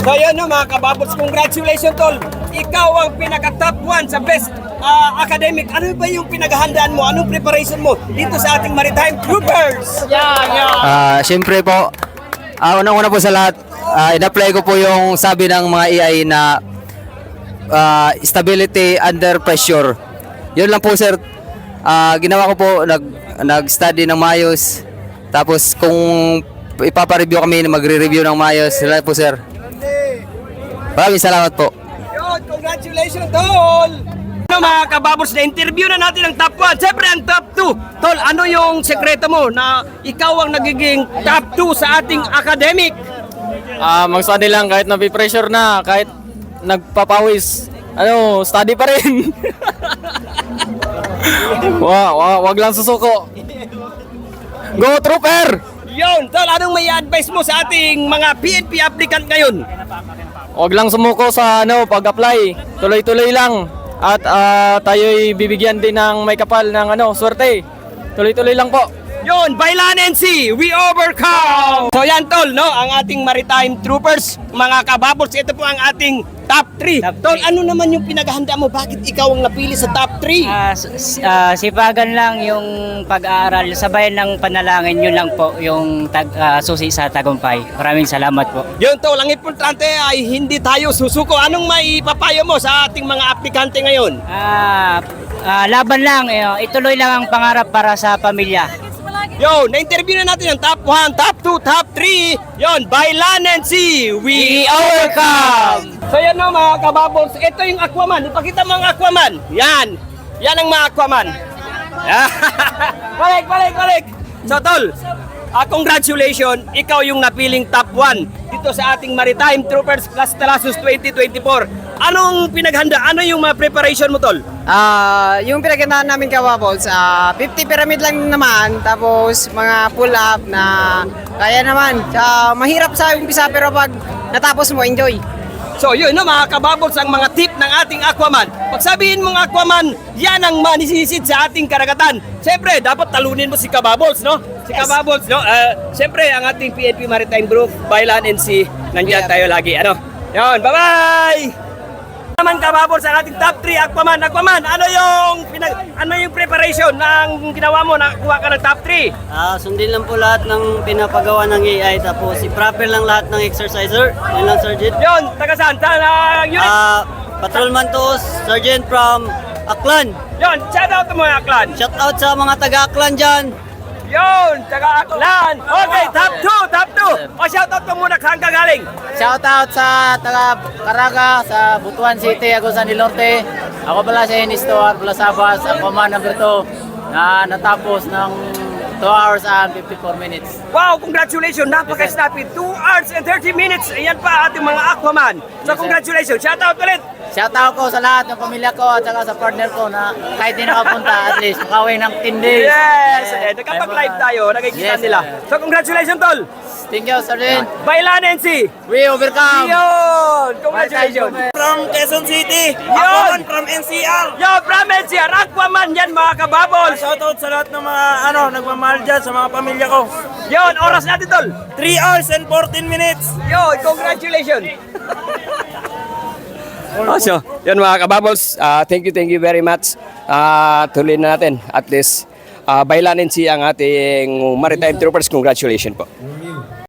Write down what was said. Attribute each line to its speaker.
Speaker 1: So yun no mga kababols, congratulations tol. Ikaw ang pinaka-top 1 sa best academic. Ano ba yung pinaghahandaan mo? Anong preparation mo dito sa ating Maritime Troopers?
Speaker 2: Siyempre po, unang-una po sa lahat, in-apply ko po yung sabi ng mga AI na stability under pressure. Yun lang po sir. Ginawa ko po, nag-study ng maayos. Tapos kung ipapa-review kami, magre-review ng maayos. Sila po sir. Maraming salamat po.
Speaker 1: Yun, congratulations tol! Ano mga kababols, na interview na natin ang top 1. Siyempre ang top 2. Tol, ano yung sekreto mo na ikaw ang nagiging top 2 sa ating academic?
Speaker 3: Mag-study lang kahit napipressure na, kahit nagpapawis. Study pa rin. Wag lang susuko. Go Trooper!
Speaker 1: Yun, tol, anong may advice mo sa ating mga PNP applicant ngayon?
Speaker 3: Wag lang sumuko sa pag-apply. Tuloy-tuloy lang. At tayo'y bibigyan din ng may kapal ng swerte. Tuloy-tuloy lang po.
Speaker 1: Yun, Bailan NC, we overcome! So yan tol, no, ang ating Maritime Troopers, mga kababols, ito po ang ating top 3. Tol, ano naman yung pinaghahanda mo? Bakit ikaw ang napili sa top 3?
Speaker 4: Sipagan lang yung pag-aaral, sabayan ng panalangin, yun lang po yung susi sa tagumpay. Maraming salamat po.
Speaker 1: Yun tol, ang importante ay hindi tayo susuko. Anong may papayo mo sa ating mga aplikante ngayon?
Speaker 4: Laban lang, ituloy lang ang pangarap para sa pamilya.
Speaker 1: Yo, na-interview na natin ang top 1, top 2, top 3. Yon, Bailan NC, we overcome! So yan no mga kababols, ito yung Aquaman. Ipakita mo ang Aquaman. Yan. Yan ang mga Aquaman. Balik. So tol, congratulations, ikaw yung napiling top 1 dito sa ating Maritime Troopers Las Talasus 2024. Anong pinaghanda? Ano yung mga preparation mo tol?
Speaker 5: Yung pinagandaan namin kababols, 50 pyramid lang naman, tapos mga pull up na kaya naman. Mahirap sa umpisa pero pag natapos mo, enjoy.
Speaker 1: So yun no mga kababols, ang mga tip ng ating Aquaman. Pag sabihin mong Aquaman, yan ang manisisid sa ating karagatan. Siyempre, dapat talunin mo si Kababols, no? Si Kababols, no? Siyempre, ang ating PNP Maritime Group, Bailan NC, nandiyan tayo lagi. Yun, bye-bye! Naman kababols ang ating top 3 Aquaman. Ano yung preparation ng ginawa mo na kuha ka ng top 3?
Speaker 6: Sundin lang po lahat ng pinapagawa ng AI, tapos i-proper lang lahat ng exerciser. Yun lang, Sergeant.
Speaker 1: Yun, taga saan? Unit?
Speaker 6: Patrolman to, Sergeant from Aklan.
Speaker 1: Yun, shout out mo yung Aklan.
Speaker 6: Shout out sa mga taga-Aklan dyan.
Speaker 1: Yun, taga Aklan. Okay, top 2. O shout out mo muna, saan ka galing?
Speaker 5: Shoutout sa taga Caraga, sa Butuan City, Agusan del Norte. Ako pala si Enistor Plasabas, Aquaman number 2 na natapos ng 2 hours and 54 minutes.
Speaker 1: Wow, congratulations! Napaka-snappy. 2 hours and 30 minutes. Ayan pa ating mga Aquaman. So congratulations. Shout out ulit.
Speaker 5: Shoutout ko sa lahat ng pamilya ko at saka sa partner ko na kahit di nakapunta, at least makawin ng 10 days.
Speaker 1: Yes! Nakapag-live tayo. Nakikita nila. So congratulations, tol.
Speaker 5: Thank you, Sergeant.
Speaker 1: Bailan NC.
Speaker 5: We overcome.
Speaker 1: Yun! Congratulations.
Speaker 6: From Quezon City.
Speaker 1: Yun!
Speaker 6: From NCR.
Speaker 1: Yo, from NCR. Aquaman yan, mga kababol.
Speaker 6: Shoutout sa lahat ng mga nagmamahal dyan, sa mga pamilya ko.
Speaker 1: Yun, oras natin, tol.
Speaker 6: 3 hours and 14 minutes.
Speaker 1: Yun, congratulations. So, yun mga kababols, thank you very much. Tuloy na natin. At least, Bailan NC ang ating Maritime Troopers. Congratulations po.